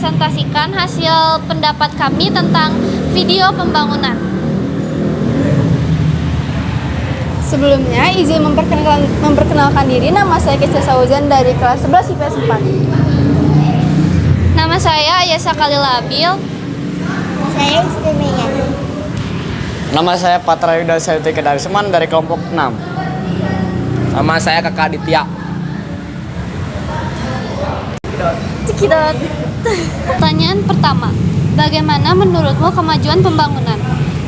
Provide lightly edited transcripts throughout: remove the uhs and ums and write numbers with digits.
mempresentasikan hasil pendapat kami tentang video pembangunan. Sebelumnya, izin memperkenalkan diri. Nama saya Kecia Sauzan dari kelas 11 IPS 4. Nama saya Ayesa Kalilabil. Saya Istimewa. Nama saya Patra Yuda Sayuti Kedarisman dari kelompok 6. Nama saya Kakak Aditya. Cekidot. Pertanyaan pertama, bagaimana menurutmu kemajuan pembangunan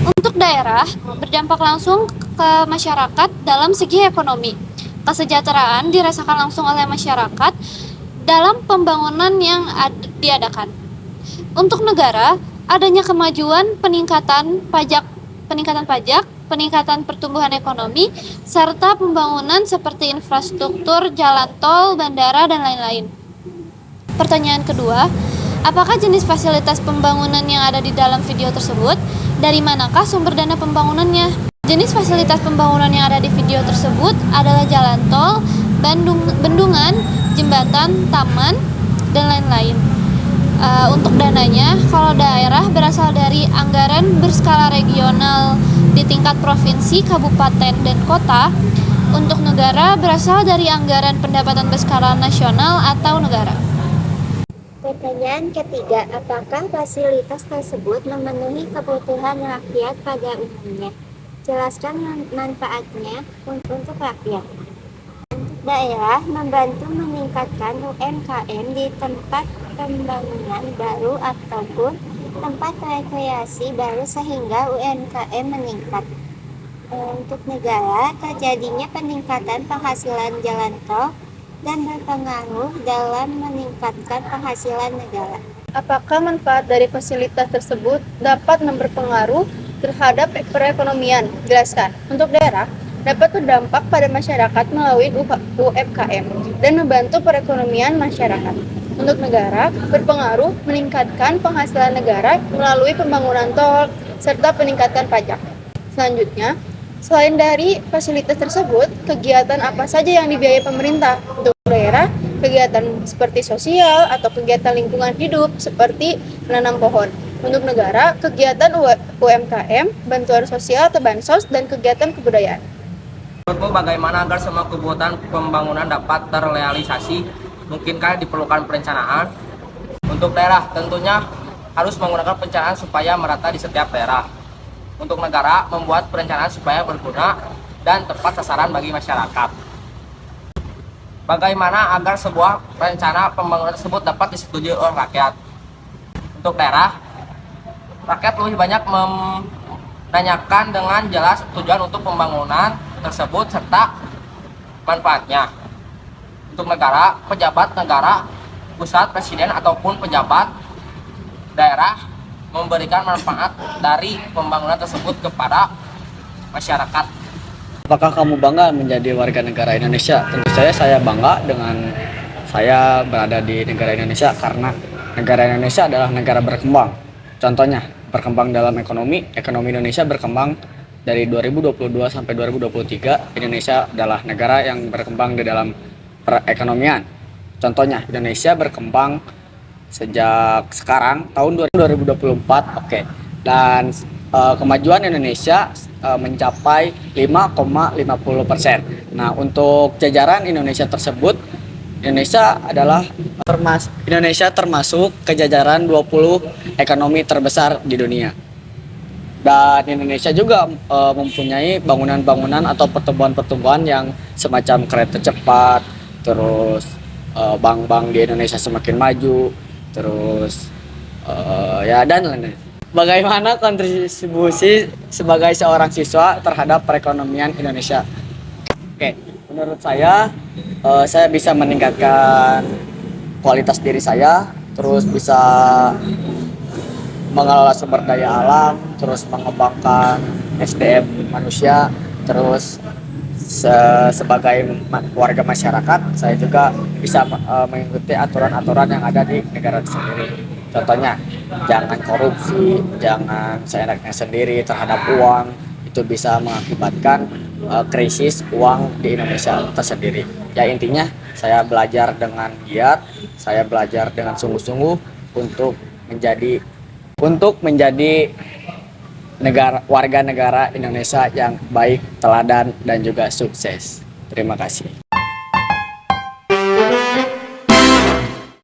untuk daerah berdampak langsung ke masyarakat dalam segi ekonomi? Kesejahteraan dirasakan langsung oleh masyarakat dalam pembangunan yang diadakan. Untuk negara, adanya kemajuan peningkatan pajak, peningkatan pertumbuhan ekonomi, serta pembangunan seperti infrastruktur, jalan tol, bandara, dan lain-lain. Pertanyaan kedua, apakah jenis fasilitas pembangunan yang ada di dalam video tersebut? Dari manakah sumber dana pembangunannya? Jenis fasilitas pembangunan yang ada di video tersebut adalah jalan tol, bendungan, jembatan, taman, dan lain-lain. Untuk dananya, kalau daerah berasal dari anggaran berskala regional di tingkat provinsi, kabupaten, dan kota. Untuk negara berasal dari anggaran pendapatan berskala nasional atau negara. Pertanyaan ketiga, apakah fasilitas tersebut memenuhi kebutuhan rakyat pada umumnya? Jelaskan manfaatnya untuk rakyat. Daerah membantu meningkatkan UMKM di tempat pembangunan baru ataupun tempat rekreasi baru sehingga UMKM meningkat. Untuk negara, terjadinya peningkatan penghasilan jalan tol dan berpengaruh dalam meningkatkan penghasilan negara. Apakah manfaat dari fasilitas tersebut dapat berpengaruh terhadap perekonomian? Jelaskan. Untuk daerah, dapat berdampak pada masyarakat melalui UMKM dan membantu perekonomian masyarakat. Untuk negara, berpengaruh meningkatkan penghasilan negara melalui pembangunan tol serta peningkatan pajak. Selanjutnya, selain dari fasilitas tersebut, kegiatan apa saja yang dibiayai pemerintah? Untuk daerah, kegiatan seperti sosial atau kegiatan lingkungan hidup seperti menanam pohon. Untuk negara, kegiatan UMKM, bantuan sosial atau bansos, dan kegiatan kebudayaan. Menurutmu bagaimana agar semua kebutuhan pembangunan dapat terrealisasi? Mungkinkah diperlukan perencanaan? Untuk daerah, tentunya harus menggunakan perencanaan supaya merata di setiap daerah. Untuk negara, membuat perencanaan supaya berguna dan tepat sasaran bagi masyarakat. Bagaimana agar sebuah rencana pembangunan tersebut dapat disetujui oleh rakyat? Untuk daerah, rakyat lebih banyak menanyakan dengan jelas tujuan untuk pembangunan tersebut serta manfaatnya. Untuk negara, pejabat negara, pusat, presiden, ataupun pejabat daerah memberikan manfaat dari pembangunan tersebut kepada masyarakat. Apakah kamu bangga menjadi warga negara Indonesia? Tentu saja saya bangga dengan saya berada di negara Indonesia karena negara Indonesia adalah negara berkembang. Contohnya, berkembang dalam ekonomi Indonesia berkembang dari 2022 sampai 2023. Indonesia adalah negara yang berkembang di dalam perekonomian. Contohnya, Indonesia berkembang sejak sekarang tahun 2024. Oke. Dan kemajuan Indonesia mencapai 5,50%. Nah, untuk jajaran Indonesia tersebut, Indonesia termasuk ke jajaran 20 ekonomi terbesar di dunia. Dan Indonesia juga mempunyai bangunan-bangunan atau pertumbuhan-pertumbuhan yang semacam kereta cepat, terus bank-bank di Indonesia semakin maju, terus ya dan lain-lain. Bagaimana kontribusi sebagai seorang siswa terhadap perekonomian Indonesia? Oke, menurut saya bisa meningkatkan kualitas diri saya, terus bisa mengelola sumber daya alam, terus mengembangkan SDM manusia, terus sebagai warga masyarakat saya juga bisa mengikuti aturan-aturan yang ada di negara sendiri. Contohnya, jangan korupsi, jangan seenaknya sendiri terhadap uang. Itu bisa mengakibatkan krisis uang di Indonesia tersendiri. Ya intinya saya belajar dengan giat, saya belajar dengan sungguh-sungguh untuk menjadi warga negara Indonesia yang baik, teladan dan juga sukses. Terima kasih.